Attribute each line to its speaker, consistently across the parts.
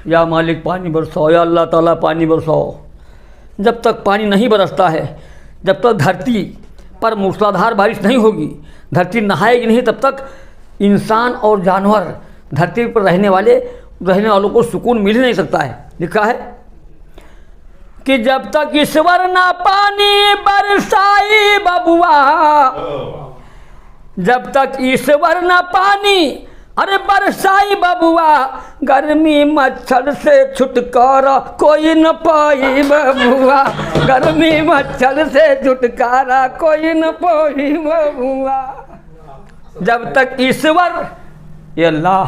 Speaker 1: या मालिक पानी बरसाओ, या अल्लाह ताला पानी बरसाओ। जब तक पानी नहीं बरसता है, जब तक धरती पर मूसलाधार बारिश नहीं होगी, धरती नहाएगी नहीं, तब तक इंसान और जानवर, धरती पर रहने वालों को सुकून मिल ही नहीं सकता है। लिखा है कि जब तक ईश्वर ना पानी बरसाई बबुआ, जब तक ईश्वर ना पानी अरे बरसाई बबुआ, गर्मी मच्छर से छुटकारा कोई न पाई बबुआ, गर्मी मच्छर से छुटकारा कोई न पाई बबुआ। जब तक ईश्वर, ये अल्लाह,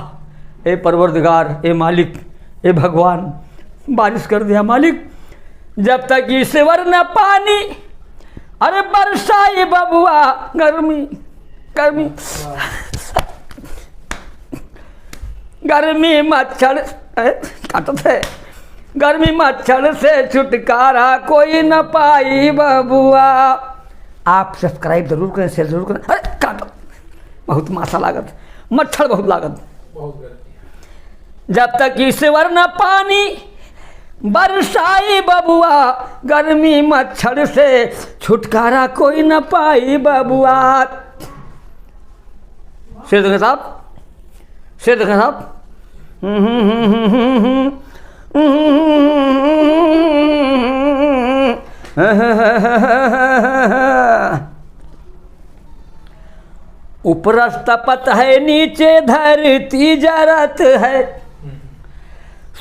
Speaker 1: ए परवरदिगार, ए मालिक, ए भगवान, बारिश कर दिया मालिक। जब तक ईश्वर न पानी अरे बरसाई बबुआ, गर्मी मच्छर काटत है, गर्मी मच्छर से छुटकारा कोई न पाई बबुआ। आप सब्सक्राइब जरूर करें, शेयर जरूर करें। अरे काटत बहुत मासा लागत, मच्छर बहुत लागत। जब तक ईश्वर न पानी बरसाई बबुआ, गर्मी मच्छर से छुटकारा कोई न पाई बबुआ। शेर देखें साहब, शेर देखें साहब। ऊपर तपत है, नीचे धरती जरत है,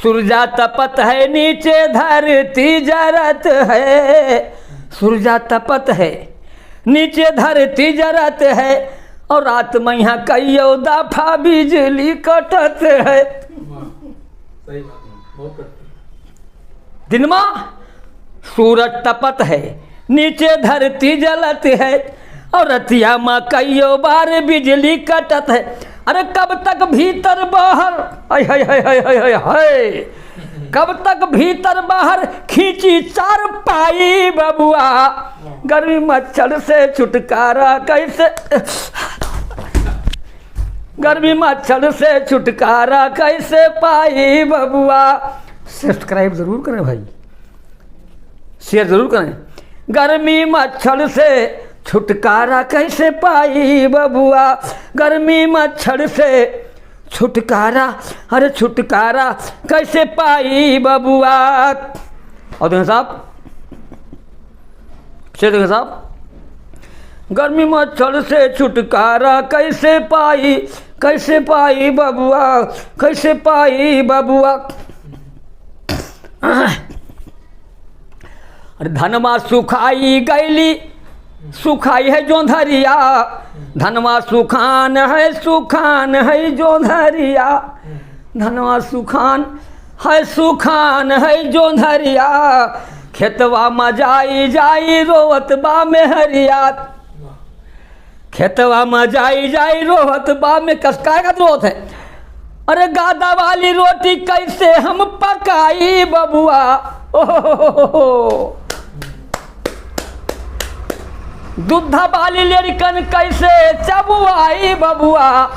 Speaker 1: सूरजा तपत है, नीचे धरती जरत है, सूरजा तपत है, नीचे धरती जरत है, और रात में यहाँ कईयों दफा बिजली कटत है। दिन में सूरज तपत है, नीचे धरती जलत है, और रतिया में कईयों बार बिजली कटत है। अरे कब तक भीतर बाहर, कब तक भीतर बाहर खींची चार पाई बबुआ, गर्मी मच्छर से छुटकारा कैसे, गर्मी मच्छर से छुटकारा कैसे पाई बबुआ। सब्सक्राइब जरूर करें भाई, शेयर जरूर करें। गर्मी मच्छर से छुटकारा कैसे पाई बबुआ, गर्मी मच्छर से छुटकारा, अरे छुटकारा कैसे पाई बबुआ। और देखें साहब, शेर देखें साहब। गर्मी मच्छर से छुटकारा कैसे पाई बबुआ, कैसे पाई बबुआ। अरे धनमा सुखाई गैली, सुखाई है जो धरिया, धनवा सुखान है जो धरिया, धनवा सुखान है जो धरिया, खेतवा में जाई रोवत बा में हरिया, खेतवा में जाई रोवत बा में कसका का रोत है। अरे गादा वाली रोटी कैसे हम पकाई बबुआ, दूधा वाली लड़कन कैसे चबुआई बबुआ,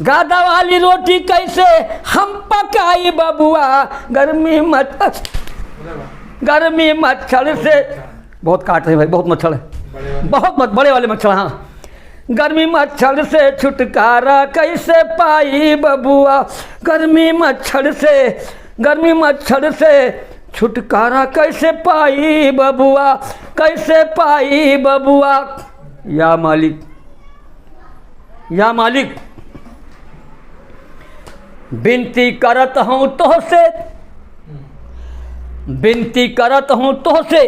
Speaker 1: गादा वाली रोटी कैसे हम पकाई बबुआ। गर्मी मच्छर से बहुत काट रहे भाई, बहुत मच्छर है, बहुत बड़े वाले मच्छर। हाँ, गर्मी मच्छर से छुटकारा कैसे पाई बबुआ, गर्मी मच्छर से छुटकारा कैसे पाई बबुआ, कैसे पाई बबुआ। या मालिक, या मालिक, विनती करत हूँ तोहसे, विनती करत हूँ तोहसे,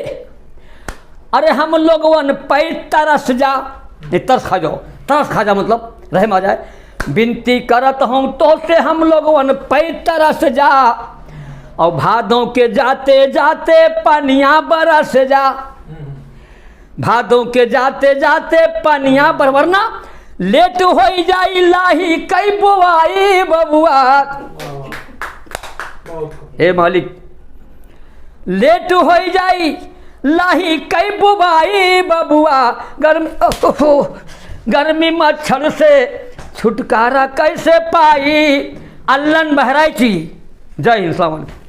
Speaker 1: अरे हम लोगवन पे तरस जा, तरस खा जाओ, तरस खा जा मतलब रहम आ जाए। विनती करत हूँ तोहसे हम लोगवन पे तरस जा, और भादों के जाते जाते पनिया बरस जा, भादों के जाते जाते पनिया वरना लेट हो जाई लाही कई बुआई बबुआ। ए मालिक, लेट हो जाई लाही कई बुआई बबुआ, गर्मी मच्छर से छुटकारा कैसे पाई। अल्लन बहराइची, जय हिंद, अस्सलाम वालेकुम।